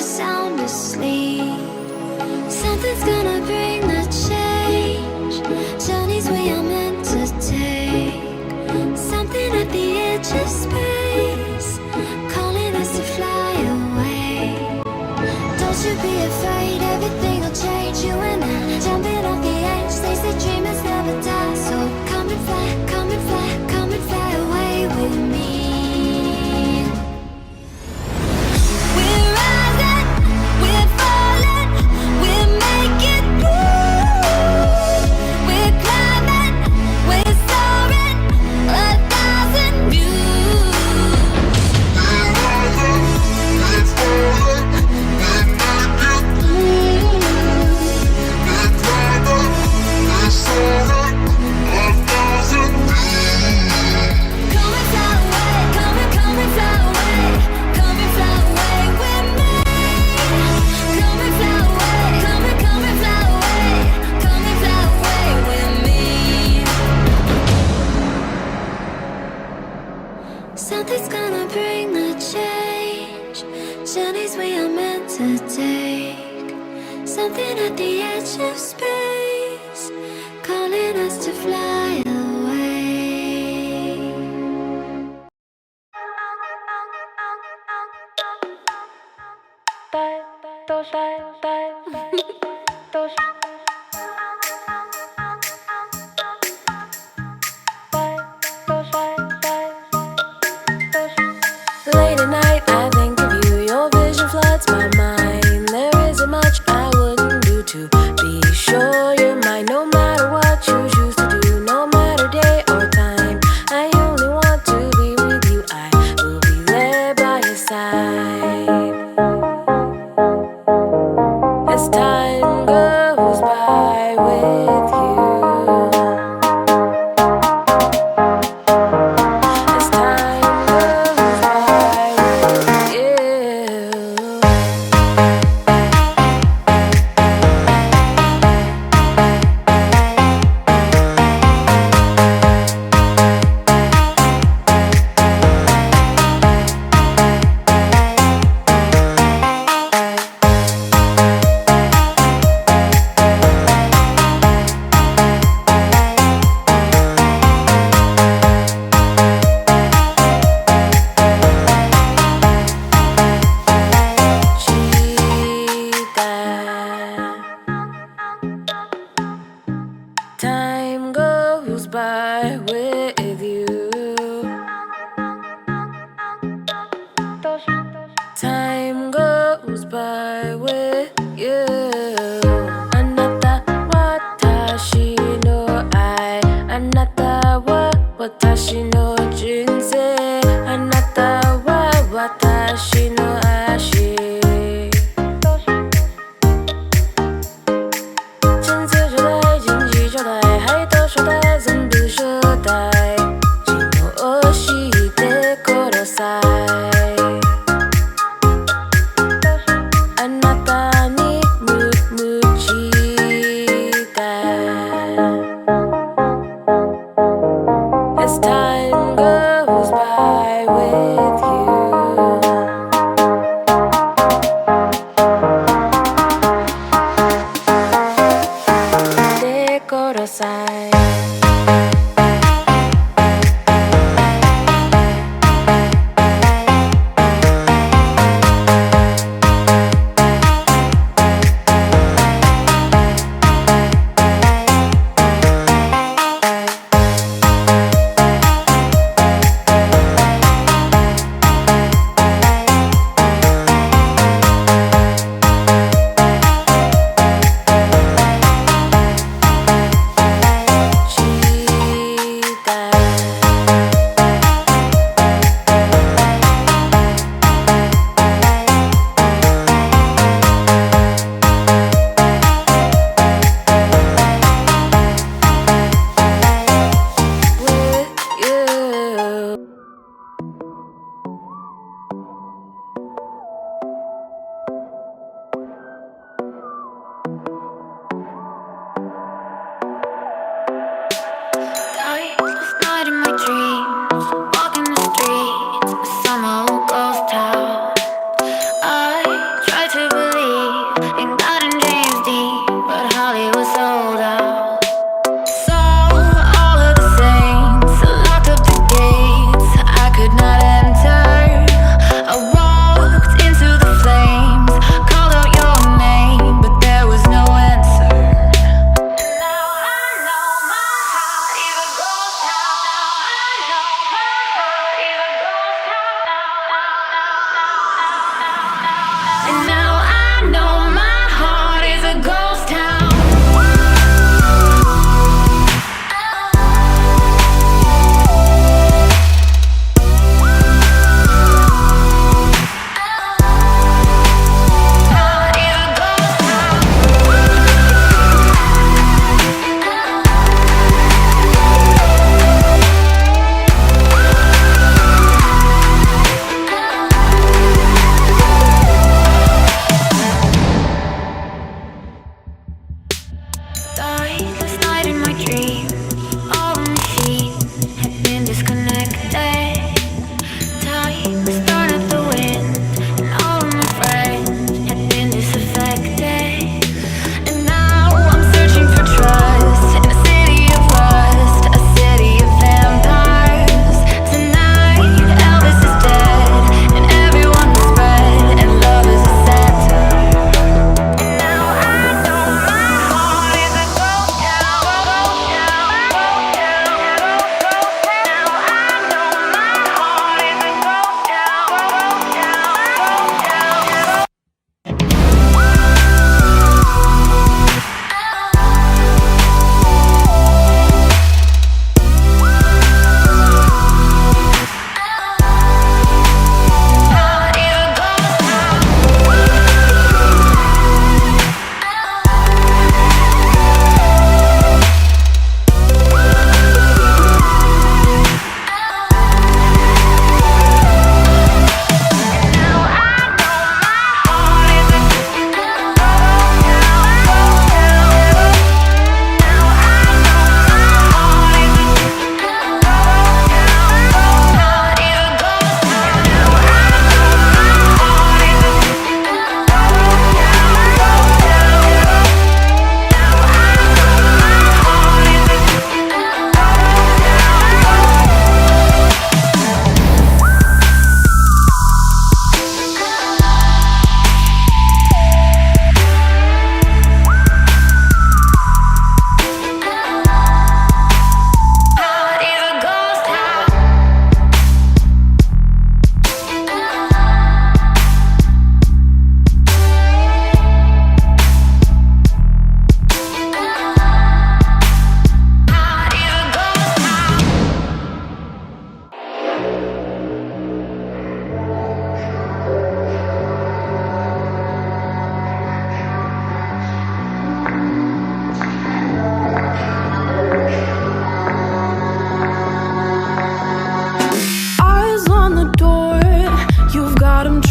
sound asleep. Something's gonna bring the change. Journeys we are meant to take. Something at the edge of space, calling us to fly away. Don't you be afraid, everything will change. You and I, jumping off the edge. They say dreamers never die. So come and fly, come and fly, come and fly away with me. We're rising, we're falling, we're making through. We're climbing, we're soaring, 1,000 views. We're rising, we're falling, we're making through. We're climbing, we're soaring, 1,000 views. Come and fly away, come and fly away, come and fly away with me. Come and fly away, come and fly away, come and fly away with me. Something's gonna bring the change. Journeys we are meant to take. Something at the edge of space, calling us to fly away. Late at night, I think of you. Your vision floods my mind. There isn't much I wouldn't do to be sure you're mine. No matter what you choose to do, no matter day or time, I only want to be with you. I will be there by your side. As time goes by with you. As time goes by with you. Time goes by with you. Time goes by with you. Anata watashi no ai. Anata wa watashi no jinsei. Anata wa watashi no ashi. 真切招待，紧急招待，还多招待，全部招待。気の教えてください。あなたに夢中だ。As time goes by with you.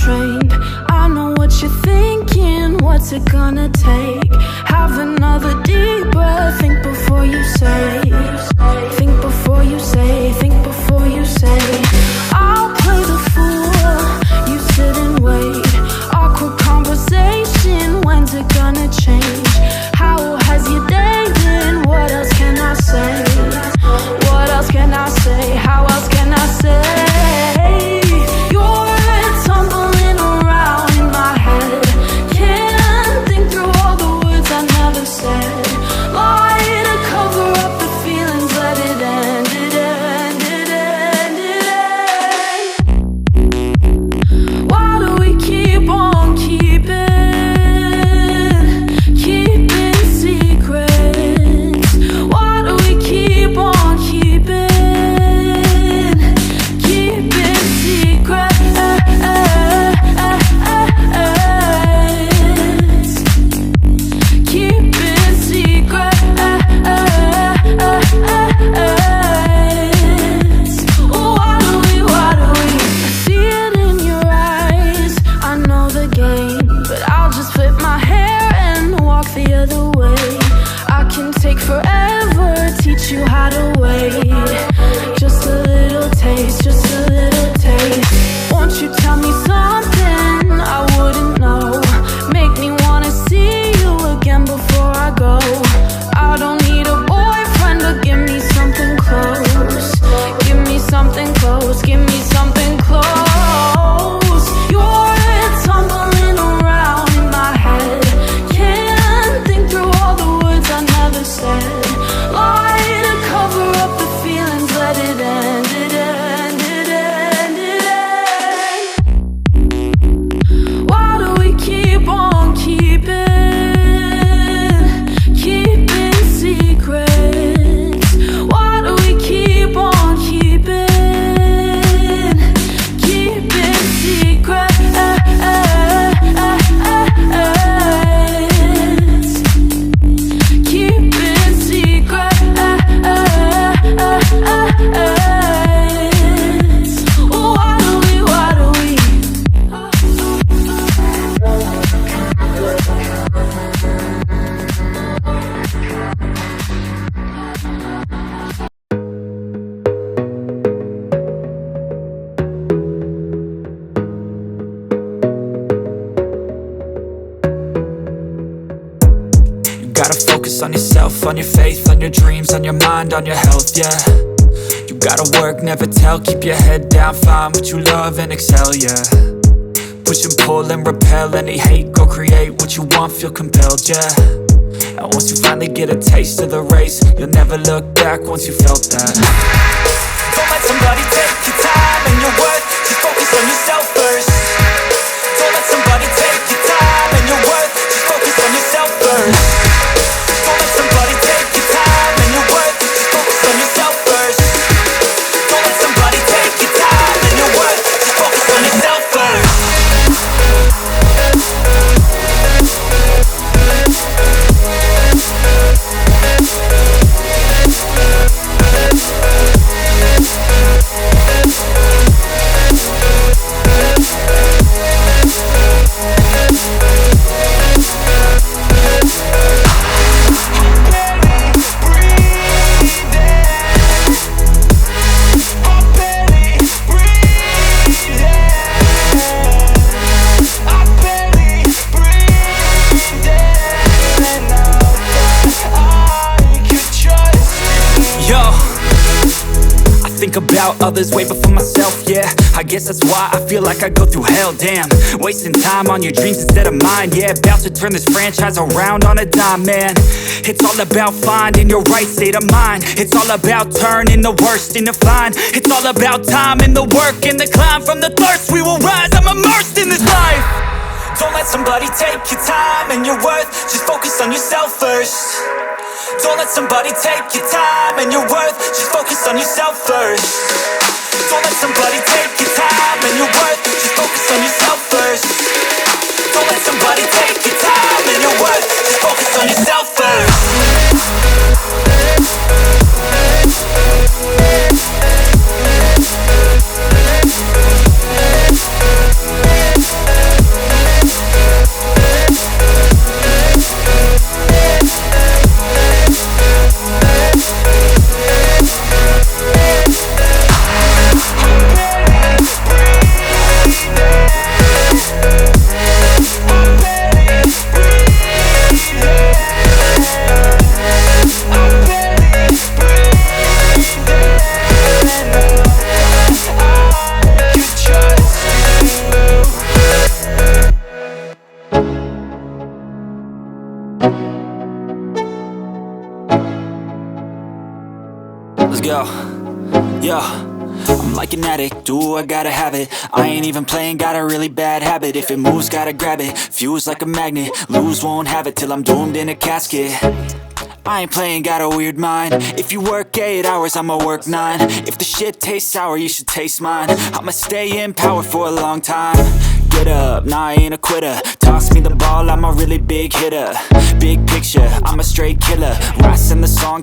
untrained. I know what you're thinking, what's it gonna take? Have another deep breath, think before you say. Think before you say, think before you say. I'll play the fool, you sit and wait. Awkward conversation, when's it gonna change? How has your day been? What else can I say? What else can I say? How else can I say? You're tumbling around in my head. Can't think through all the words I never said. Lie to cover up the feelings, let it end. It end, it end, it end. Why do we keep on keeping secrets? Why do we keep on keeping secrets? Keeping secrets. Why do we? I see it in your eyes, I know the game, but I'll just flip my hair and walk the other way. I can take forever, teach you how to wait. Just a little taste, just a little taste. Won't you tell me something I wouldn't know? Make me wanna see you again before I go. I don't need a boyfriend to give me something close. Give me something close, give me something close. You're tumbling around in my head. Can't think through all the words I never said. Lie to cover up the feelings, let it end. It end, it end, it end. Why do we keep on keeping secrets? Why do we keep on keeping secrets? Keeping secrets. Why do we? Why do we? You gotta focus on yourself, on your faith, on your dreams, on your mind, on your health, yeah. You gotta work, never tell, keep your head down, find what you love and excel, yeah. Push and pull and repel any hate, go create what you want, feel compelled, yeah. And once you finally get a taste of the race, you'll never look back once you felt that. Don't let somebody take your time and your worth, just focus on yourself first. Don't let somebody take your time and your worth, just focus on yourself first. Don't let somebody take your time and your worth, just focus on yourself first. Don't let somebody take your time and your worth, just focus on yourself first. Think about others way before myself, yeah. I guess that's why I feel like I go through hell, damn. Wasting time on your dreams instead of mine, yeah. About to turn this franchise around on a dime, man. It's all about finding your right state of mind. It's all about turning the worst into fine. It's all about time and the work and the climb. From the thirst we will rise, I'm immersed in this life. Don't let somebody take your time and your worth, just focus on yourself first. Don't let somebody take your time and your worth, just focus on yourself first. Don't let somebody take your time and your worth, just focus on yourself first. Don't let somebody take your time and your worth, just focus on yourself first. I'm like an addict, ooh, I gotta have it. I ain't even playing, got a really bad habit. If it moves, gotta grab it, fuse like a magnet. Lose, won't have it till I'm doomed in a casket. I ain't playing, got a weird mind. If you work 8 hours, I'ma work 9. If the shit tastes sour, you should taste mine. I'ma stay in power for a long time. Get up, nah, I ain't a quitter. Toss me the ball, I'm a really big hitter. Big picture, I'm a straight killer. Rising the song